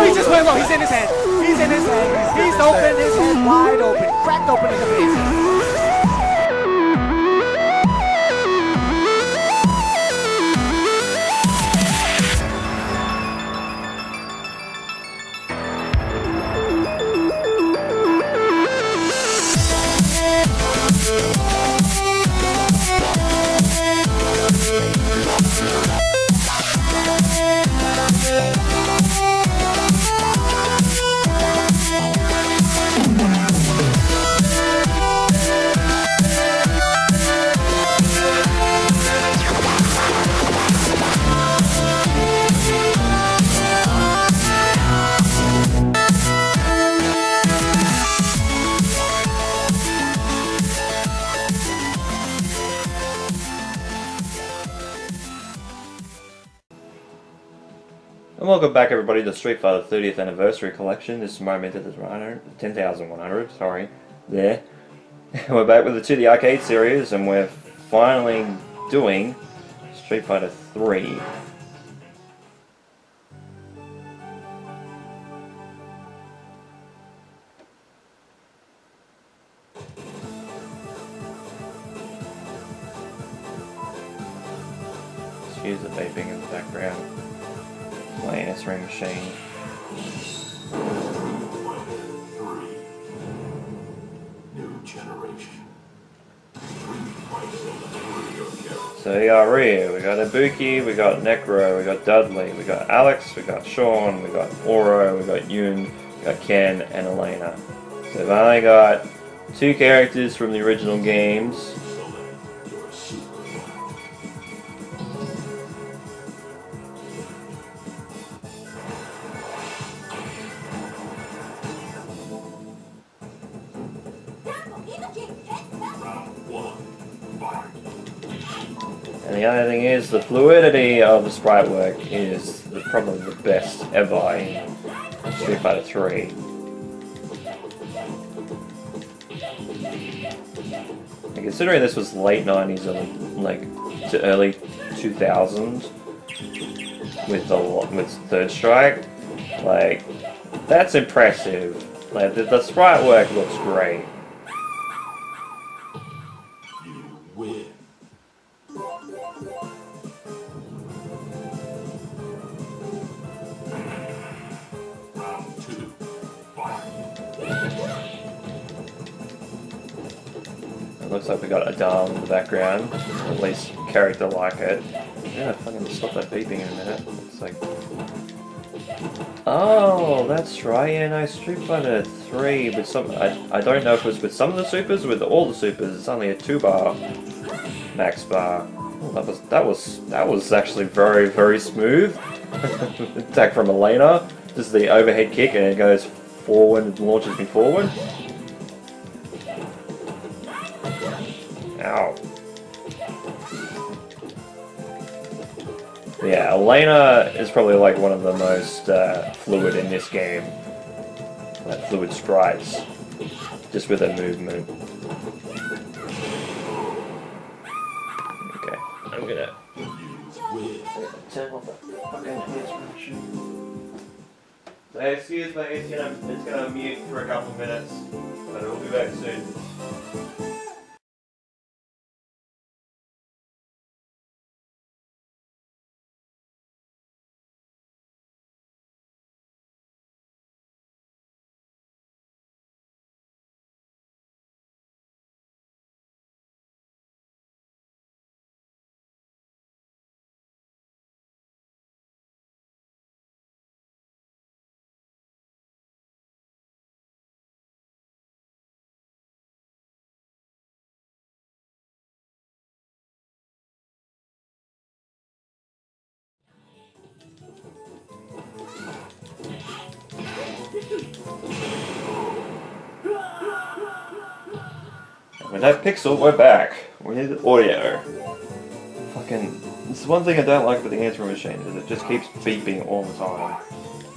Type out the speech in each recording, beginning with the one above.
Oh, he just went low. He's in his head. He's in his head. He's open. His head wide open. Cracked open in the face. And welcome back everybody to Street Fighter 30th Anniversary Collection. This is moment at 10,100, sorry, there. We're back with the 2D Arcade series and we're finally doing Street Fighter 3. Excuse the vaping in the background. My answering machine. New generation. So we got Ryu, we got Ibuki, we got Necro, we got Dudley, we got Alex, we got Sean, we got Oro, we got Yun, we got Ken, and Elena. So we've only got 2 characters from the original games. And the other thing is, the fluidity of the sprite work is probably the best ever in Street Fighter 3. And considering this was late 90s and like to early 2000s with Third Strike, like that's impressive. Like the sprite work looks great. You win. It looks like we got Adam in the background, or at least character like it. Yeah, fucking stop that beeping in a minute. It's like, oh, that's right. Yeah, no, Street Fighter 3 with some. I don't know if it was with some of the supers, with all the supers. It's only a 2-bar max bar. Oh, that was actually very smooth. Attack from Elena, just the overhead kick, and it goes forward and launches me forward. Ow. Yeah, Elena is probably like one of the most fluid in this game. Like fluid sprites. Just with her movement. Okay, I'm gonna turn off that fucking answer. So excuse me, it's gonna mute for a couple minutes, but it'll be back soon. With that pixel, we're back. We need the audio. Fucking, this is one thing I don't like about the answering machine, is it just keeps beeping all the time.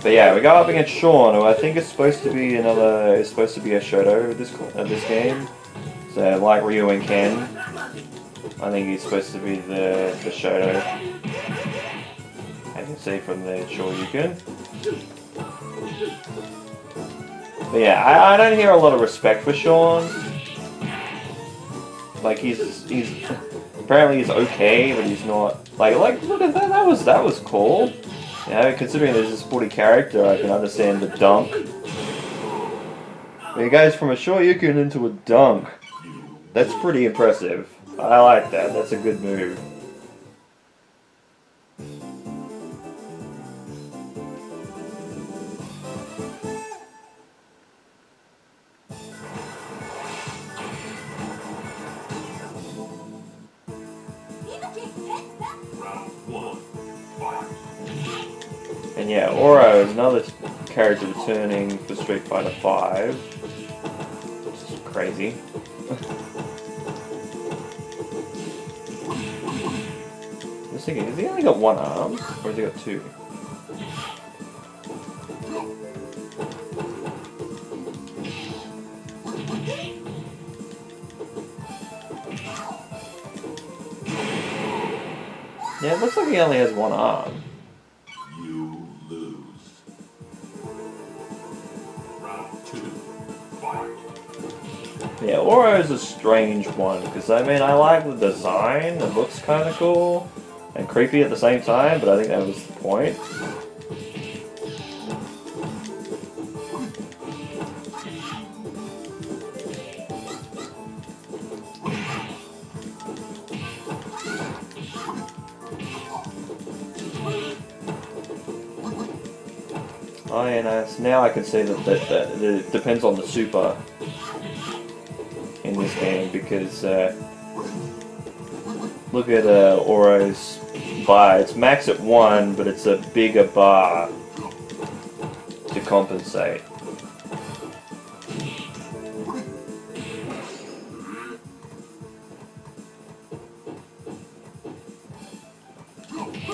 But yeah, we got up against Sean, who I think is supposed to be a Shoto of this game. So like Ryu and Ken, I think he's supposed to be the Shoto. As you can see from the Shoryuken. But yeah, I don't hear a lot of respect for Sean. Like he's apparently he's okay, but he's not like look at that, that was cool. You know, considering there's a sporty character, I can understand the dunk. But he goes from a Shoryuken into a dunk. That's pretty impressive. I like that. That's a good move. And yeah, Oro is another character returning for Street Fighter V. Which is crazy. I was thinking, has he only got one arm? Or has he got two? Yeah, it looks like he only has one arm. You lose. Round 2, fight. Yeah, Oro is a strange one, because I mean, I like the design, it looks kind of cool, and creepy at the same time, but I think that was the point. Oh yeah, nice. Now I can see that it depends on the super in this game, because look at Oro's bar. It's max at 1, but it's a bigger bar to compensate.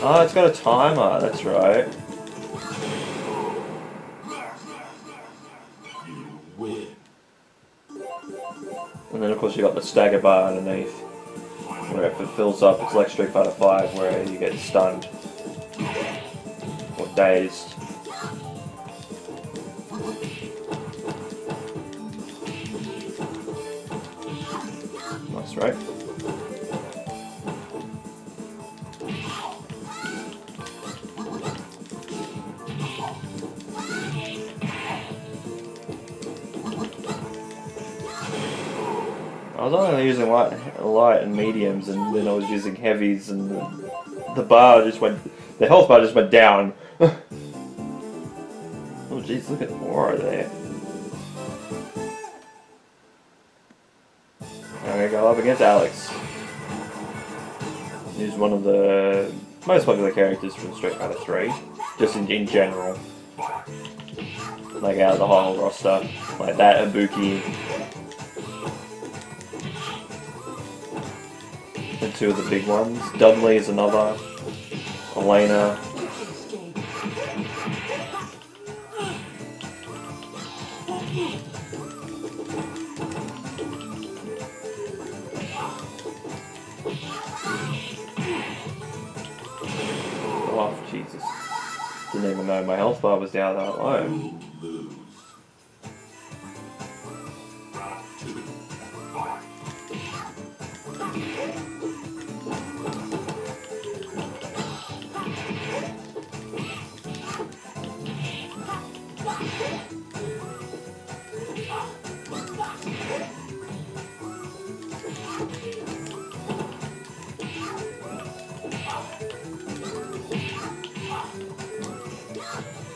Oh, it's got a timer, that's right. And then of course you got the stagger bar underneath, where if it fills up, it's like Street Fighter V, where you get stunned or dazed. Nice, right? I was only using light and mediums, and then I was using heavies, and the bar just went, the health bar just went down. Oh jeez, look at Oro there. I'm gonna go up against Alex. He's one of the most popular characters from Street Fighter 3, just in general. Like out of the whole roster, like that, Ibuki. And two of the big ones. Dudley is another. Elena. Oh, Jesus. Didn't even know my health bar was down that low. Lose. Round 2, fight.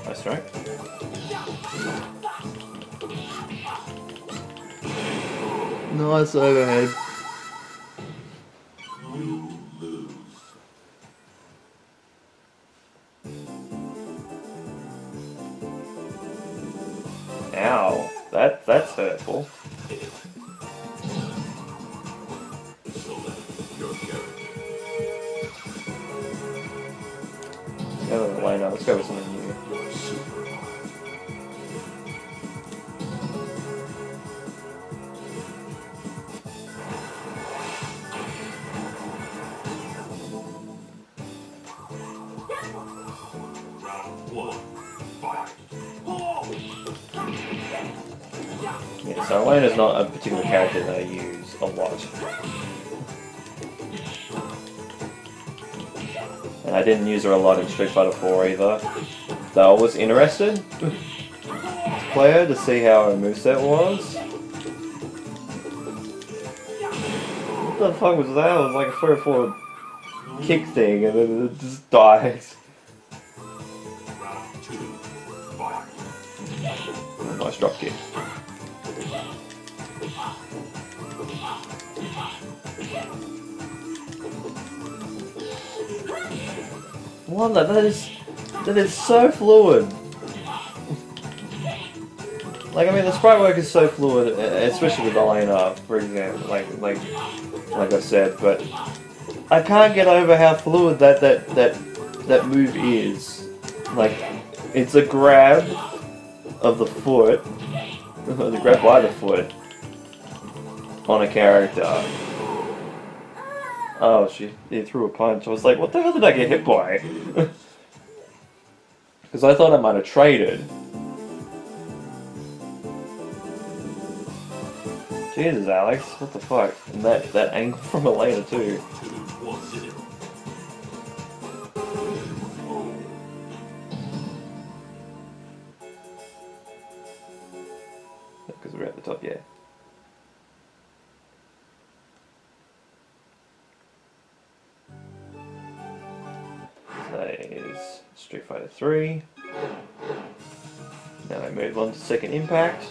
That's right. Nice overhead. You lose. Ow. That's hurtful. Select your character. Go with Elena. Let's go with something new. Your super. Round 1, fight. So Elena's not a particular character that I use a lot. And I didn't use her a lot in Street Fighter 4 either. Though I was interested to play her to see how her moveset was. What the fuck was that? It was like a 3 or 4 kick thing and then it just dies. Nice drop kick. Wonder, that is so fluid. Like, I mean, the sprite work is so fluid, especially with Elena, for example, like I said, but I can't get over how fluid that move is. Like, it's a grab of the foot, the grab by the foot on a character. Oh, he threw a punch. I was like, what the hell did I get hit by? Because I thought I might have traded. Jesus, Alex, what the fuck? And that angle from Elena too. Because we're at the top, yeah. That is Street Fighter 3. Now I move on to Second Impact.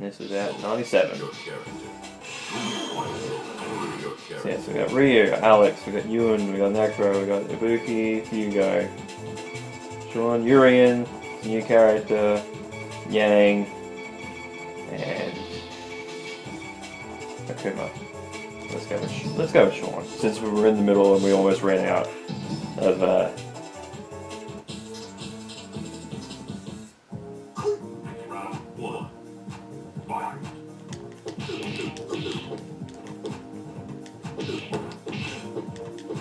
This is at 97. So yes, we got Ryu, Alex, we got Ewan, we got Necro, we got Ibuki, Hugo, Sean, Urian, new character, Yang, and Akuma. Let's go with Sean, since we were in the middle and we almost ran out of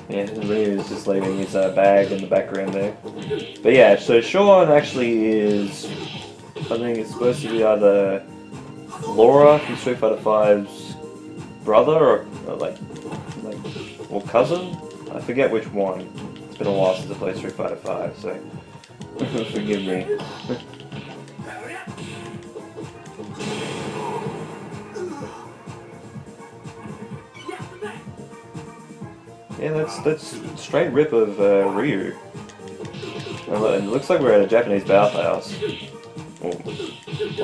yeah, Ryu is just leaving his bag in the background there. But yeah, so Sean actually is, I think it's supposed to be either Laura from Street Fighter V's brother or cousin. I forget which one. It's been a while since I played Street Fighter 5, so forgive me. Yeah, that's straight rip of Ryu. And it looks like we're at a Japanese bathhouse. Or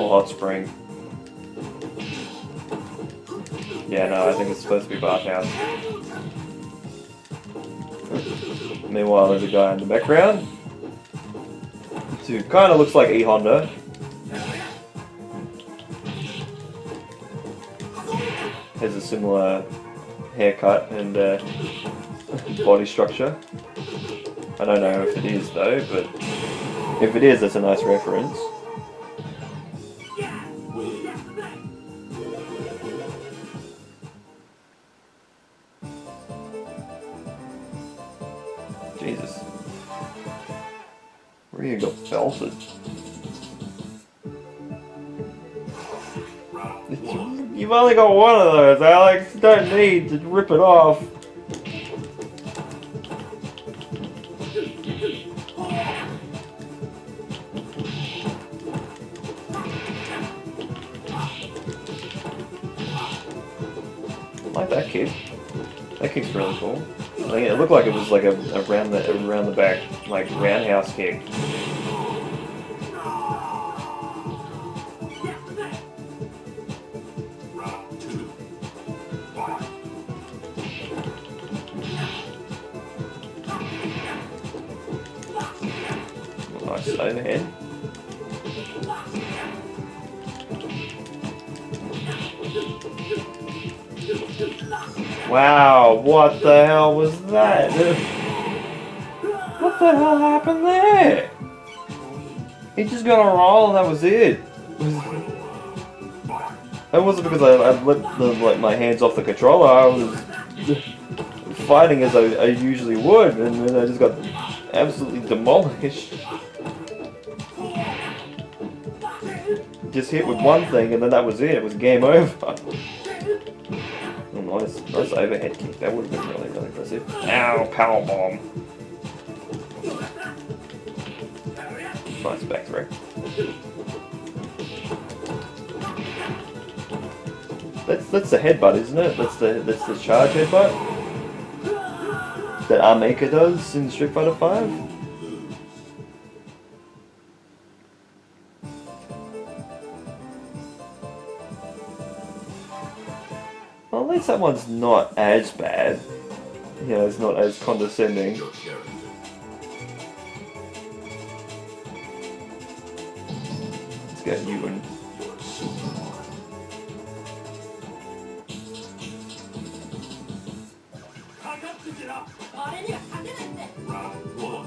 hot spring. Yeah, no, I think it's supposed to be bathhouse. Meanwhile, there's a guy in the background who kind of looks like E Honda. Has a similar haircut and body structure. I don't know if it is though, but if it is, that's a nice reference. Jesus. Ryu got belted. You've only got one of those, Alex. You don't need to rip it off. I like that kick. That kick's really cool. I think it looked like it was like a around the back, like roundhouse kick. nice overhead. Wow, what the hell was that? What the hell happened there? He just got a roll and that was it. That wasn't because I let my hands off the controller. I was fighting as I usually would, and then I just got absolutely demolished. Just hit with one thing, and then that was it. It was game over. Oh, nice overhead kick. That would have been really impressive. Ow, powerbomb. Nice back throw. That's the headbutt, isn't it? That's the charge headbutt that our maker does in Street Fighter V. Well, at least that one's not as bad. You know, it's not as condescending. Your character. Let's go Ewan. Round one.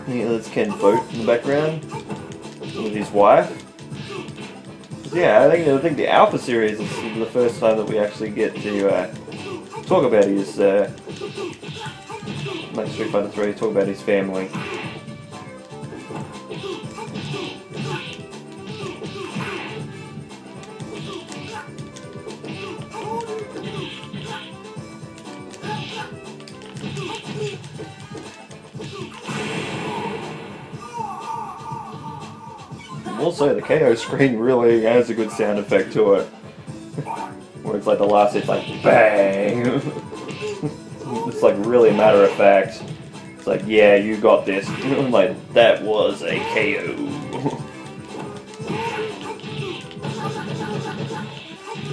Yeah, that's Ken Vogt in the background with his wife. Yeah, I think the Alpha series is the first time that we actually get to talk about his like Street Fighter 3, talk about his family. Also, the KO screen really has a good sound effect to it. Where it's like the last hit's like bang! It's like really matter of fact. It's like, yeah, you got this. Like, that was a KO.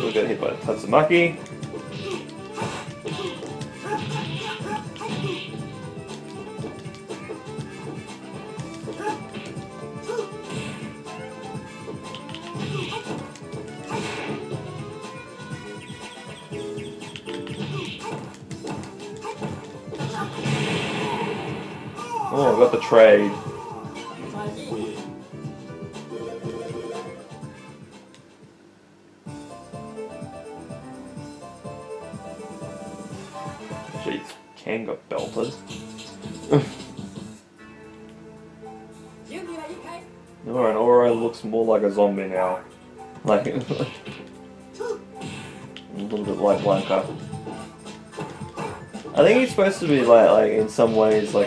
We got hit by Tatsumaki. Oh, I got the trade. Jeez, Ken got belted. Alright, Oro looks more like a zombie now. Like, a little bit like Blanca. I think he's supposed to be like in some ways like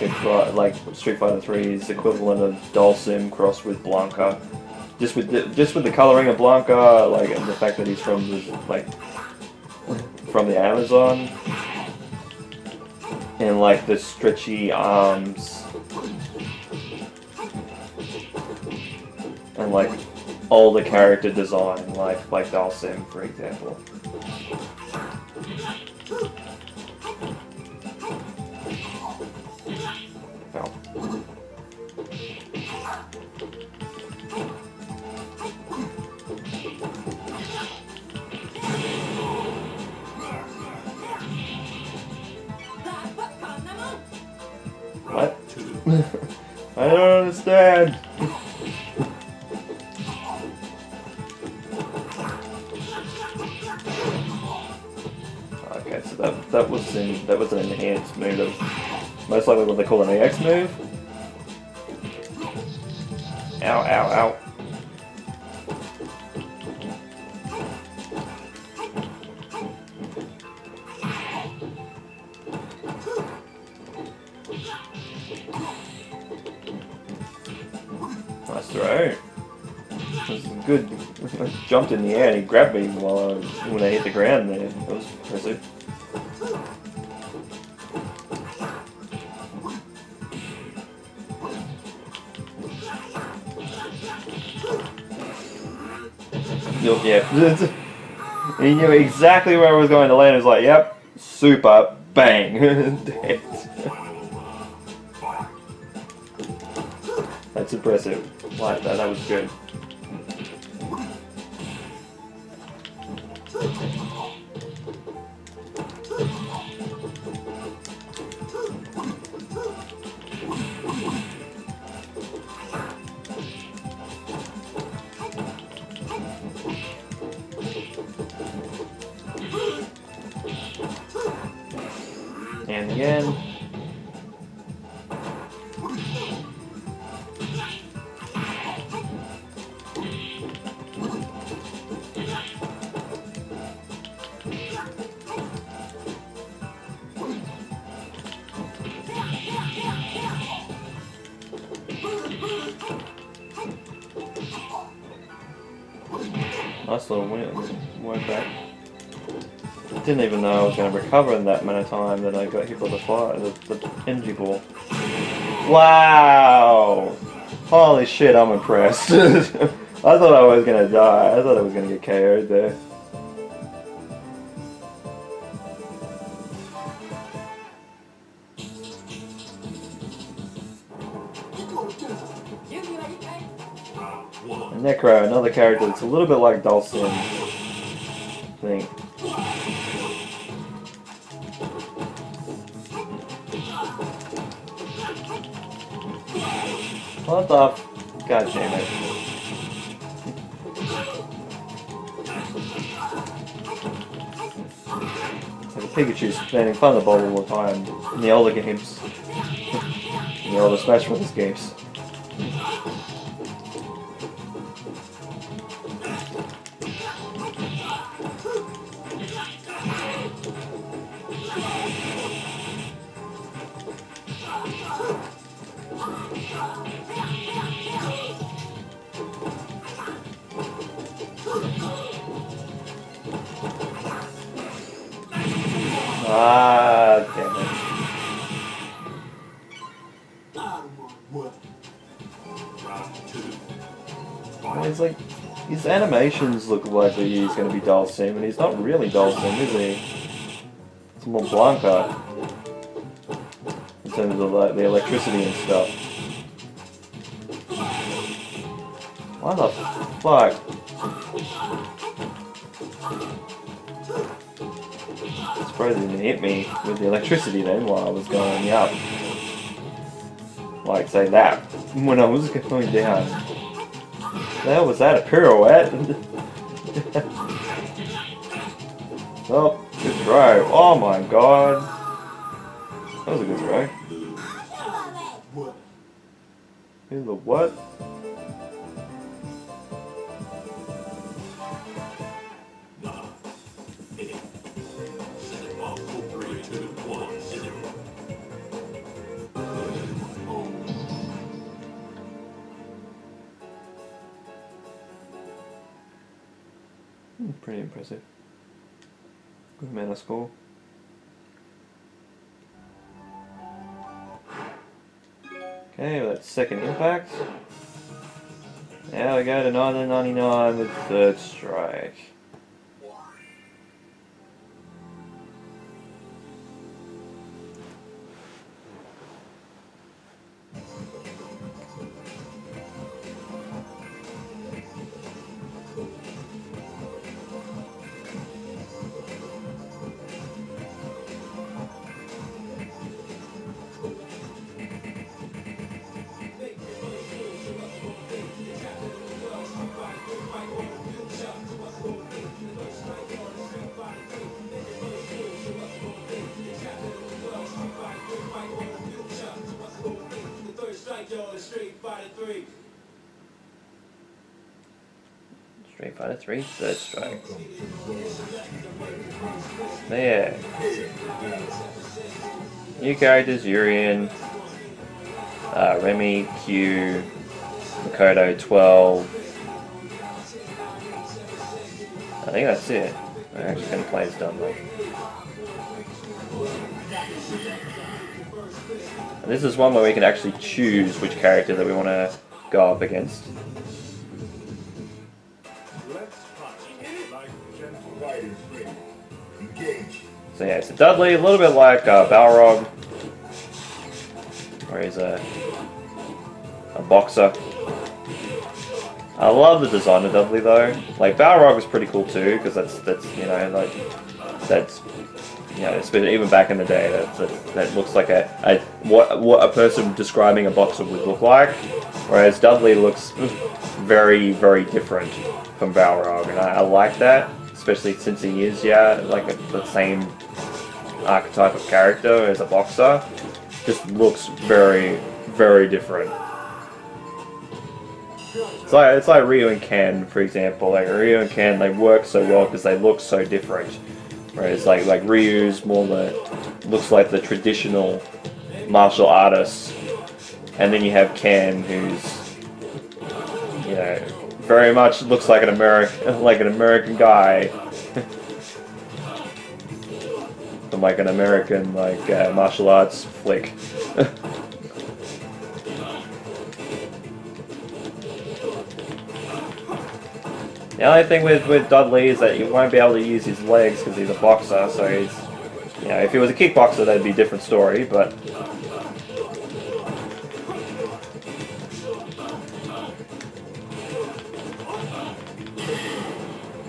Street Fighter 3's equivalent of Dhalsim crossed with Blanca, just with the coloring of Blanca, like, and the fact that he's from the Amazon, and like the stretchy arms, and like all the character design, like Dhalsim, for example. What? I don't understand. Okay, so that was an enhanced move. Most likely what they call an EX move. Ow, ow, ow. Nice throw. It was good. I jumped in the air and he grabbed me when I hit the ground there. That was impressive. Yeah. He knew exactly where I was going to land. He was like, yep, super, bang. Dead. That's impressive. Like that, that was good. And again. Nice little win. Went back. Didn't even know I was going to recover in that amount of time that I got hit by the fire, the energy ball. Wow! Holy shit, I'm impressed. I thought I was going to die. I thought I was going to get KO'd there. And Necro, another character that's a little bit like Dulcin, I think. What the f... God damn it. Like a Pikachu standing in front of the ball all the time in the older games. In the older Smash Bros. Games. Ah, damn it. It's like, his animations look like he's going to be Dulcin, and he's not really Dulcin, is he? It's more Blanca. In terms of like, the electricity and stuff. Why the fuck? Surprised it didn't hit me with the electricity then while I was going up. Like, say that. When I was going down. The hell was that? A pirouette? Oh, good try. Oh my god. That was a good try. In the what? Pretty impressive. Good mana score. Okay, that's second impact. Now we go to 1999 with third strike. Street Fighter 3, third strike. There. New characters: Urien, Remy, Q, Makoto, 12. I think that's it. I actually couldn't play as done though. And this is one where we can actually choose which character that we want to go up against. So yeah, it's a Dudley, a little bit like Balrog, where he's a boxer. I love the design of Dudley though. Like Balrog was pretty cool too, because that's you know like that's you know it's been even back in the day that looks like what a person describing a boxer would look like, whereas Dudley looks very different from Balrog, and I like that, especially since he is like the same archetype of character as a boxer. Just looks very different. It's like Ryu and Ken, for example. Like Ryu and Ken, they work so well because they look so different. Whereas like Ryu's more looks like the traditional martial artist, and then you have Ken, who's you know very much looks like an American guy, from like an American martial arts flick. The only thing with Dudley is that you won't be able to use his legs because he's a boxer, so he's, you know, if he was a kickboxer that'd be a different story, but...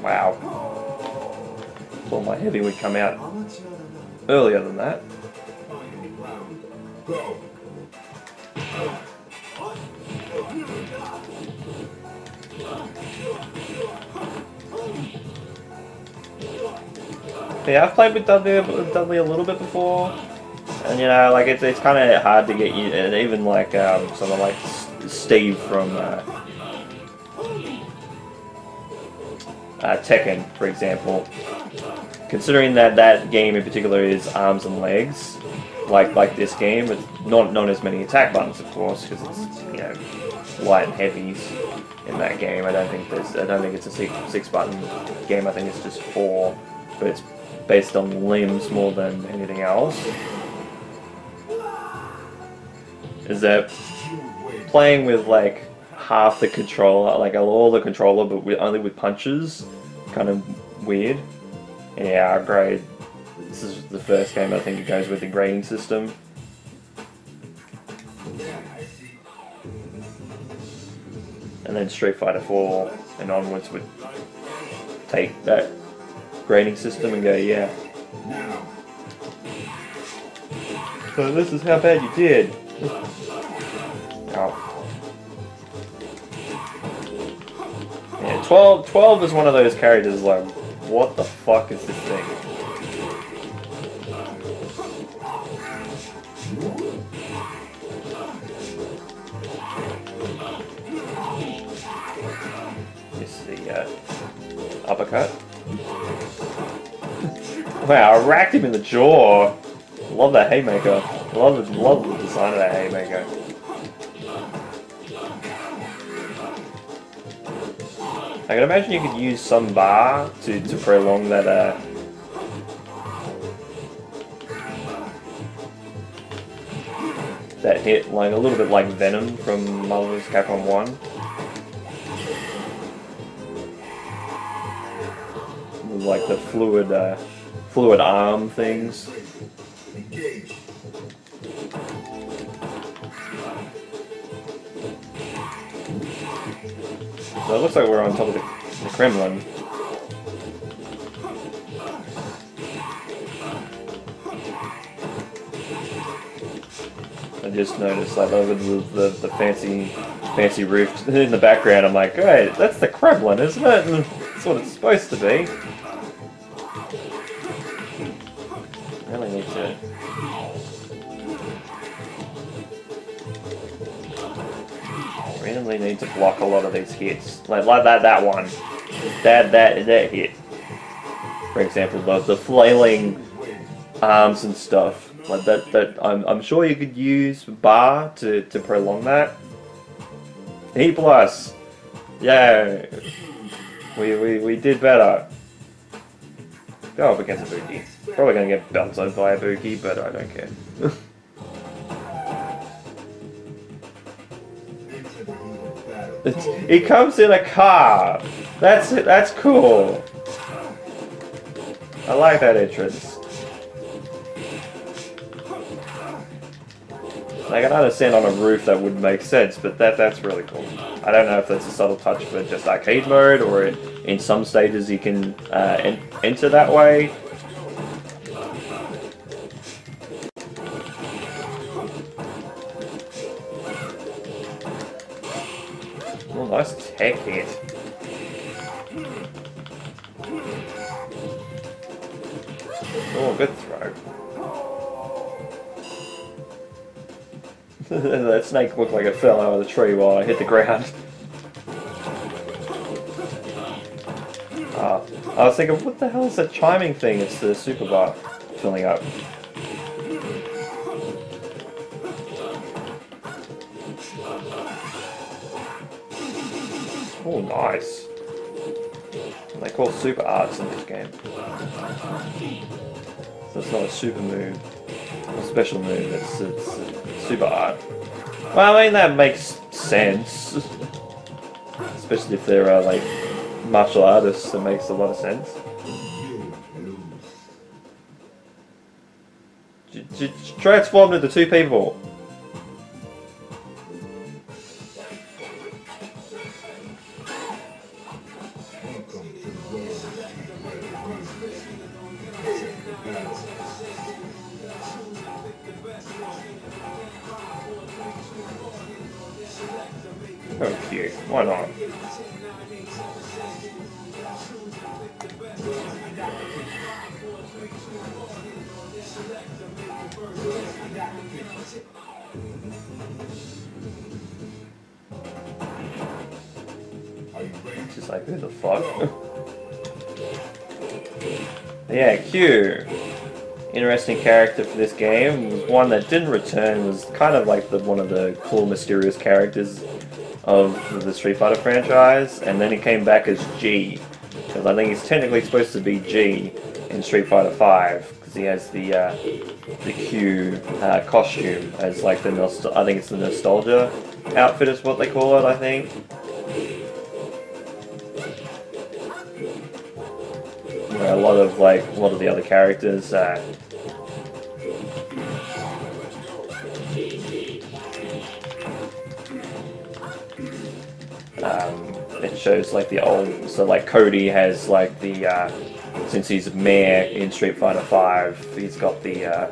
Wow. Thought my heavy would come out earlier than that. Yeah, I've played with Dudley a little bit before, and you know, like it's kind of hard to get you, and even like someone like Steve from Tekken, for example. Considering that game in particular is arms and legs, like this game, it's not as many attack buttons, of course, because it's you know light and heavies in that game. I don't think it's a six button game. I think it's just 4, but it's based on limbs more than anything else. Is that playing with like half the controller, like all the controller, but only with punches, kind of weird. Yeah, great. This is the first game I think it goes with the grading system. And then Street Fighter 4 and onwards would take that grading system and go, yeah. So this is how bad you did. Oh. Yeah, 12 is one of those characters like, what the fuck is this thing? This is the uppercut. Wow, I racked him in the jaw. Love that haymaker. Love the design of that haymaker. I can imagine you could use some bar to prolong that that hit, like a little bit like Venom from Marvel vs. Capcom 1. With like the fluid arm things. So it looks like we're on top of the Kremlin. I just noticed, like, over the fancy roof in the background. I'm like, hey, that's the Kremlin, isn't it? That's what it's supposed to be. Really need to. Really need to block a lot of these hits, like that one, that hit. For example, the flailing arms and stuff like that. I'm sure you could use bar to prolong that. E plus, yeah, we did better. Go up against Ibuki. Probably gonna get belted by Ibuki, but I don't care. He comes in a car. That's it. That's cool. I like that entrance. I can understand on a roof that would make sense, but that's really cool. I don't know if that's a subtle touch for just arcade mode, or in some stages you can enter that way. Oh, nice tech hit. Oh, good throw. That snake looked like it fell out of the tree while I hit the ground. I was thinking, what the hell is that chiming thing? It's the super bar filling up. Oh, nice. They call super arts in this game. So it's not a super move, a special move, it's super art. Well, I mean, that makes sense. Especially if there are, like, martial artists, that makes a lot of sense. Transformed into two people. Oh, cute. Why not? Just like, who the fuck? Yeah, Q. Interesting character for this game. Was one that didn't return. Was kind of like one of the cool, mysterious characters of the Street Fighter franchise, and then he came back as G, because I think he's technically supposed to be G in Street Fighter 5, because he has the Q costume as like the I think it's the nostalgia outfit is what they call it, I think. Where a lot of the other characters it shows like the old, so like Cody has like the since he's mayor in Street Fighter 5, he's got the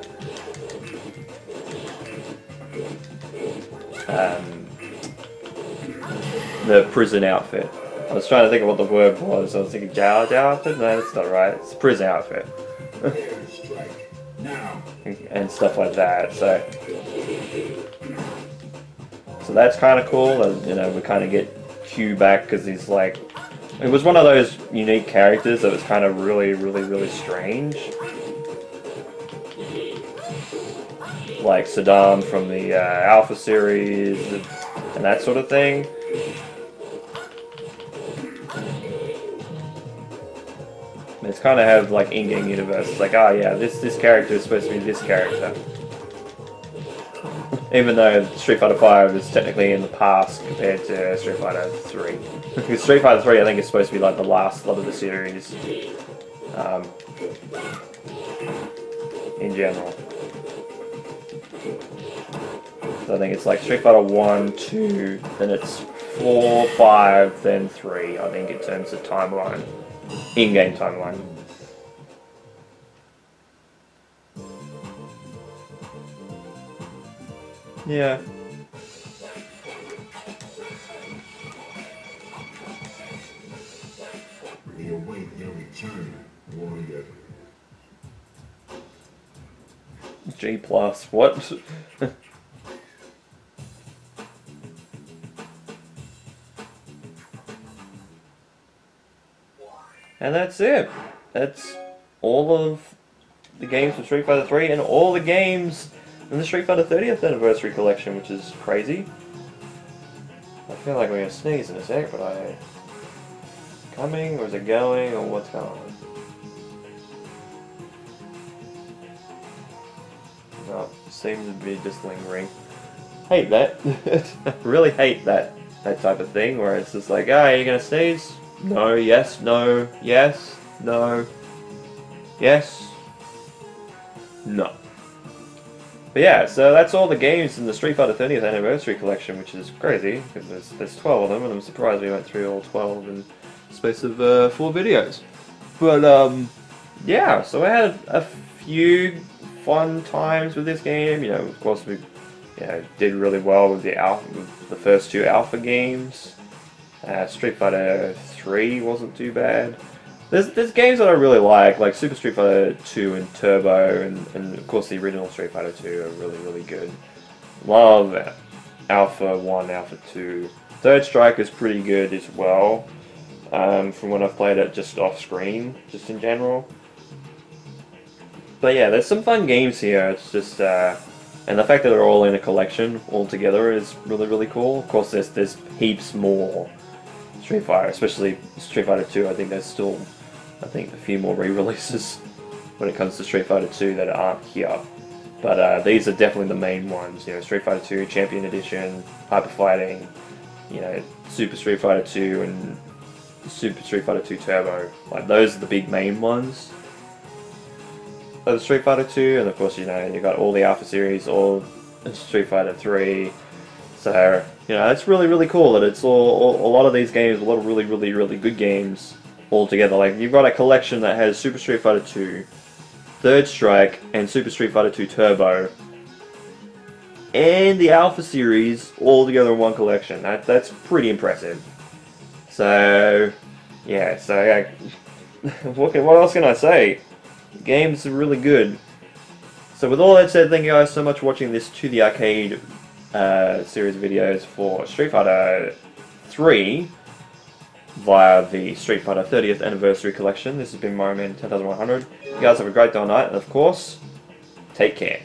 prison outfit. I was trying to think of what the word was. I was thinking Jao outfit? No, that's not right. It's prison outfit. And stuff like that. So that's kind of cool. You know, we kind of get Q back because he's like, it was one of those unique characters that was kind of really strange. Like Saddam from the Alpha series and that sort of thing. It's kind of have like in-game universe. It's like, oh yeah, this character is supposed to be this character. Even though Street Fighter 5 is technically in the past compared to Street Fighter 3. Because Street Fighter 3 I think is supposed to be like the last lot of the series. In general. So I think it's like Street Fighter 1, 2, then it's 4, 5, then 3, I think in terms of timeline. In-game timeline. Yeah. G plus, what? And that's it. That's all of the games from Street Fighter 3 and all the games in the Street Fighter 30th Anniversary Collection, which is crazy. I feel like we're going to sneeze in a sec, but I... Coming, or is it going, or what's going on? No, seems to be just lingering. Hate that. I really hate that type of thing, where it's just like, ah, are you going to sneeze? No, yes, no, yes, no, yes, no. But yeah, so that's all the games in the Street Fighter 30th Anniversary Collection, which is crazy, because there's 12 of them, and I'm surprised we went through all 12 in the space of 4 videos. But, yeah, so I had a few fun times with this game. You know, of course we did really well with the first 2 alpha games. Street Fighter 3 wasn't too bad. There's games that I really like Super Street Fighter 2 and Turbo, and of course the original Street Fighter 2 are really, really good. Love Alpha 1, Alpha 2. Third Strike is pretty good as well, from when I've played it just off screen, just in general. But yeah, there's some fun games here. It's just, and the fact that they're all in a collection all together is really, really cool. Of course, there's heaps more Street Fighter, especially Street Fighter 2. I think there's still, a few more re-releases when it comes to Street Fighter 2 that aren't here. But these are definitely the main ones. You know, Street Fighter 2 Champion Edition, Hyper Fighting, you know, Super Street Fighter 2 and Super Street Fighter 2 Turbo. Like, those are the big main ones of Street Fighter 2, and of course, you know, you got all the Alpha series, all Street Fighter 3. So, you know, it's really, really cool that it's all a lot of these games, a lot of really, really, really good games all together. Like, you've got a collection that has Super Street Fighter 2, Third Strike, and Super Street Fighter 2 Turbo, and the Alpha series all together in one collection. That's pretty impressive. So, yeah, what else can I say? The games are really good. So with all that said, thank you guys so much for watching this To The Arcade series of videos for Street Fighter 3 via the Street Fighter 30th Anniversary Collection. This has been Mario Man 10100. You guys have a great day or night, and of course, take care.